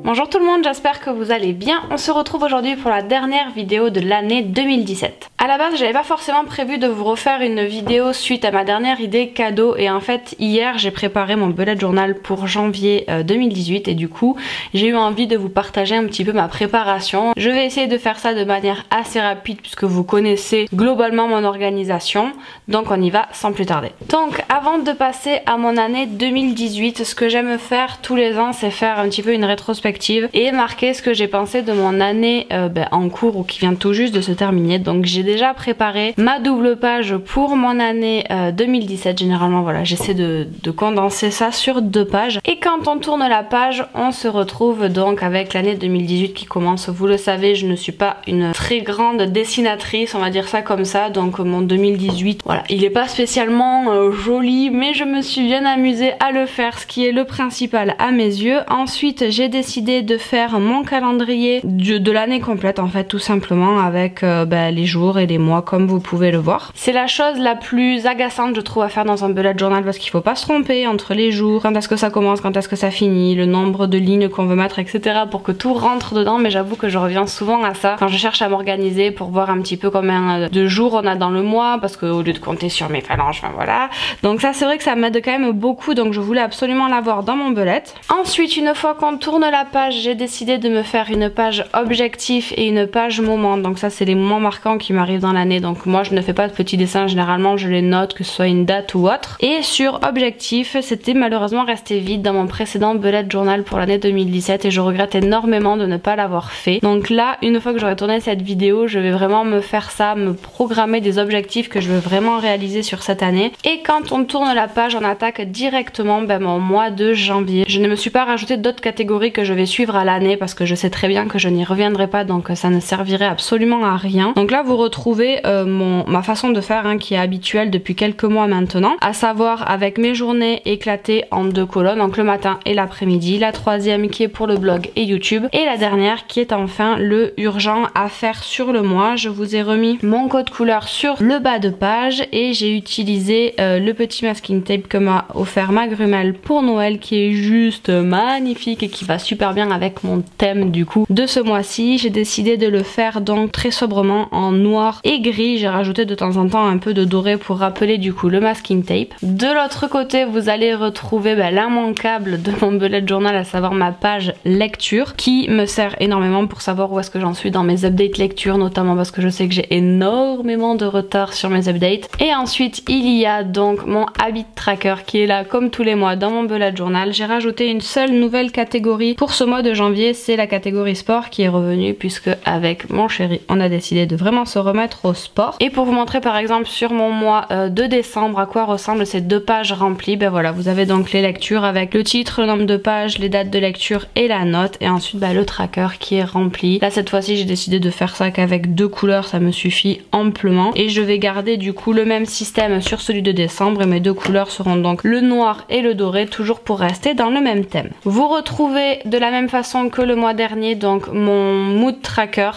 Bonjour tout le monde, j'espère que vous allez bien. On se retrouve aujourd'hui pour la dernière vidéo de l'année 2017. À la base, j'avais pas forcément prévu de vous refaire une vidéo suite à ma dernière idée cadeau et en fait hier j'ai préparé mon bullet journal pour janvier 2018 et du coup j'ai eu envie de vous partager un petit peu ma préparation. Je vais essayer de faire ça de manière assez rapide puisque vous connaissez globalement mon organisation, donc on y va sans plus tarder. Donc avant de passer à mon année 2018, ce que j'aime faire tous les ans c'est faire un petit peu une rétrospective et marquer ce que j'ai pensé de mon année en cours ou qui vient tout juste de se terminer. Donc j'ai déjà préparé ma double page pour mon année 2017. Généralement voilà, j'essaie de condenser ça sur 2 pages et quand on tourne la page on se retrouve donc avec l'année 2018 qui commence. Vous le savez, je ne suis pas une très grande dessinatrice, on va dire ça comme ça, donc mon 2018 voilà, il est pas spécialement joli mais je me suis bien amusée à le faire, ce qui est le principal à mes yeux. Ensuite j'ai décidé de faire mon calendrier de l'année complète en fait, tout simplement avec les jours et les mois comme vous pouvez le voir. C'est la chose la plus agaçante je trouve à faire dans un bullet journal parce qu'il faut pas se tromper entre les jours, quand est-ce que ça commence, quand est-ce que ça finit, le nombre de lignes qu'on veut mettre, etc. pour que tout rentre dedans. Mais j'avoue que je reviens souvent à ça quand je cherche à m'organiser pour voir un petit peu combien de jours on a dans le mois, parce que au lieu de compter sur mes phalanges, enfin voilà. Donc ça c'est vrai que ça m'aide quand même beaucoup, donc je voulais absolument l'avoir dans mon bullet. Ensuite une fois qu'on tourne la page, j'ai décidé de me faire une page objectif et une page moment. Donc ça c'est les moments marquants qui m'arrivent dans l'année. Donc moi je ne fais pas de petits dessins, généralement je les note, que ce soit une date ou autre. Et sur objectif, c'était malheureusement resté vide dans mon précédent bullet journal pour l'année 2017 et je regrette énormément de ne pas l'avoir fait. Donc là, une fois que j'aurai tourné cette vidéo, je vais vraiment me faire ça, me programmer des objectifs que je veux vraiment réaliser sur cette année. Et quand on tourne la page, on attaque directement mon mois de janvier. Je ne me suis pas rajouté d'autres catégories que je vais suivre à l'année parce que je sais très bien que je n'y reviendrai pas, donc ça ne servirait absolument à rien. Donc là vous retrouvez ma façon de faire qui est habituelle depuis quelques mois maintenant, à savoir avec mes journées éclatées en 2 colonnes, donc le matin et l'après-midi, la troisième qui est pour le blog et YouTube et la dernière qui est enfin le urgent à faire sur le mois. Je vous ai remis mon code couleur sur le bas de page et j'ai utilisé le petit masking tape que m'a offert ma grumelle pour Noël, qui est juste magnifique et qui va super bien avec mon thème du coup de ce mois-ci. J'ai décidé de le faire donc très sobrement en noir et gris. J'ai rajouté de temps en temps un peu de doré pour rappeler du coup le masking tape. De l'autre côté vous allez retrouver l'immanquable de mon bullet journal, à savoir ma page lecture, qui me sert énormément pour savoir où est-ce que j'en suis dans mes updates lecture, notamment parce que je sais que j'ai énormément de retard sur mes updates. Et ensuite il y a donc mon habit tracker qui est là comme tous les mois dans mon bullet journal. J'ai rajouté une seule nouvelle catégorie pour ce mois de janvier, c'est la catégorie sport qui est revenue puisque avec mon chéri on a décidé de vraiment se remettre au sport. Et pour vous montrer par exemple sur mon mois de décembre à quoi ressemblent ces 2 pages remplies, voilà, vous avez donc les lectures avec le titre, le nombre de pages, les dates de lecture et la note, et ensuite le tracker qui est rempli. Là cette fois-ci j'ai décidé de faire ça qu'avec 2 couleurs, ça me suffit amplement et je vais garder du coup le même système sur celui de décembre et mes 2 couleurs seront donc le noir et le doré, toujours pour rester dans le même thème. Vous retrouvez de la même façon que le mois dernier donc mon mood tracker.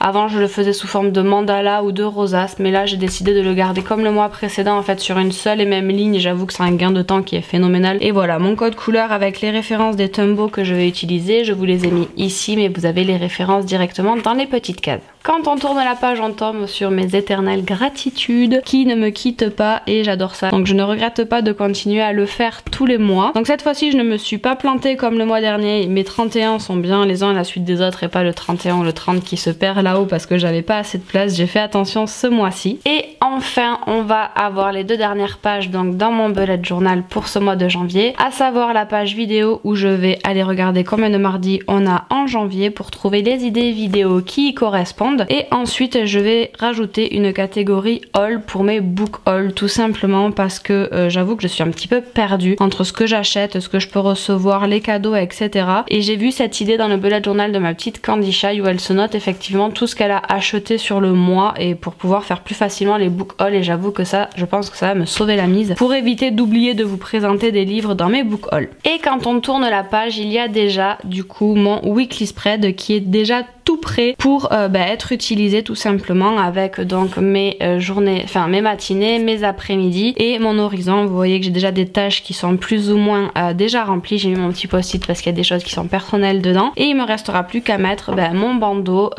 Avant je le faisais sous forme de mandala ou de rosace, mais là j'ai décidé de le garder comme le mois précédent en fait sur une seule et même ligne. J'avoue que c'est un gain de temps qui est phénoménal. Et voilà mon code couleur avec les références des Tumbo que je vais utiliser. Je vous les ai mis ici mais vous avez les références directement dans les petites cases. Quand on tourne la page on tombe sur mes éternelles gratitudes qui ne me quittent pas et j'adore ça. Donc je ne regrette pas de continuer à le faire tous les mois. Donc cette fois-ci je ne me suis pas plantée comme le mois dernier. Mes 31 sont bien les uns à la suite des autres et pas le 31 ou le 30 qui se perd là-haut parce que j'avais pas assez de place. J'ai fait attention ce mois-ci. Et enfin on va avoir les 2 dernières pages donc dans mon bullet journal pour ce mois de janvier, à savoir la page vidéo où je vais aller regarder combien de mardis on a en janvier pour trouver les idées vidéo qui y correspondent. Et ensuite je vais rajouter une catégorie haul pour mes book haul, tout simplement parce que j'avoue que je suis un petit peu perdue entre ce que j'achète, ce que je peux recevoir, les cadeaux, etc. Et j'ai vu cette idée dans le bullet journal de ma petite Candy Shy où elle se note effectivement tout ce qu'elle a acheté sur le mois et pour pouvoir faire plus facilement les book haul, et j'avoue que ça, je pense que ça va me sauver la mise pour éviter d'oublier de vous présenter des livres dans mes book haul. Et quand on tourne la page, il y a déjà du coup mon weekly spread qui est déjà tout prêt pour être utilisé tout simplement avec donc mes journées, enfin mes matinées, mes après-midi et mon horizon. Vous voyez que j'ai déjà des tâches qui sont plus ou moins déjà remplies. J'ai mis mon petit post-it parce qu'il y a des choses qui sont personnelles dedans et il me restera plus qu'à mettre mon bandeau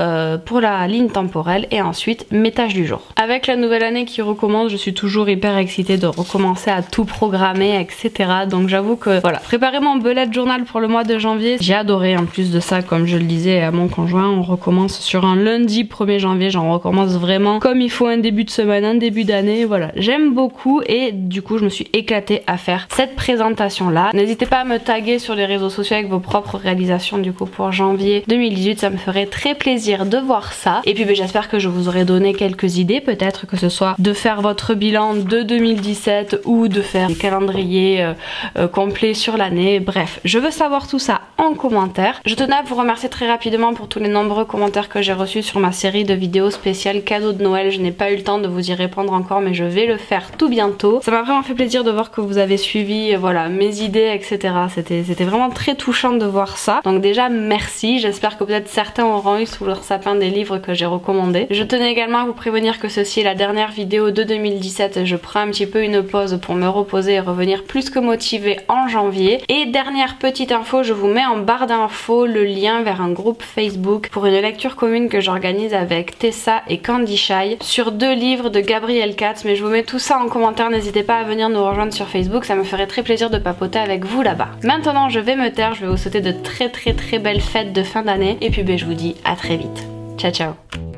pour la ligne temporelle et ensuite mes tâches du jour. Avec la nouvelle année qui recommence, je suis toujours hyper excitée de recommencer à tout programmer, etc. Donc j'avoue que voilà, préparer mon bullet journal pour le mois de janvier, j'ai adoré. En plus de ça, comme je le disais à mon conjoint, on recommence sur un lundi 1er janvier, j'en recommence vraiment comme il faut, un début de semaine, un début d'année, voilà. J'aime beaucoup et du coup je me suis éclatée à faire cette présentation là. N'hésitez pas à me taguer sur les réseaux sociaux avec vos propres réalisations du coup pour janvier 2018, ça me ferait très plaisir de voir ça. Et puis j'espère que je vous aurai donné quelques idées, peut-être que ce soit de faire votre bilan de 2017 ou de faire un calendrier complet sur l'année. Bref, je veux savoir tout ça en commentaire. Je tenais à vous remercier très rapidement pour tous les nombreux commentaires que j'ai reçus sur ma série de vidéos spéciales cadeaux de Noël. Je n'ai pas eu le temps de vous y répondre encore, mais je vais le faire tout bientôt. Ça m'a vraiment fait plaisir de voir que vous avez suivi voilà, mes idées, etc. C'était vraiment très touchant de voir ça. Donc déjà, merci. J'espère que peut-être certains auront eu sous leur sapin des livres que j'ai recommandés. Je tenais également à vous prévenir que ceci est la dernière vidéo de 2017. Je prends un petit peu une pause pour me reposer et revenir plus que motivée en janvier. Et dernière petite info, je vous mets en barre d'infos le lien vers un groupe Facebook pour une lecture commune que j'organise avec Tessa et Candy Shy sur 2 livres de Gabriel Katz. Mais je vous mets tout ça en commentaire, n'hésitez pas à venir nous rejoindre sur Facebook, ça me ferait très plaisir de papoter avec vous là-bas. Maintenant je vais me taire, je vais vous souhaiter de très belles fêtes de fin d'année et puis je vous dis à très vite. Ciao ciao.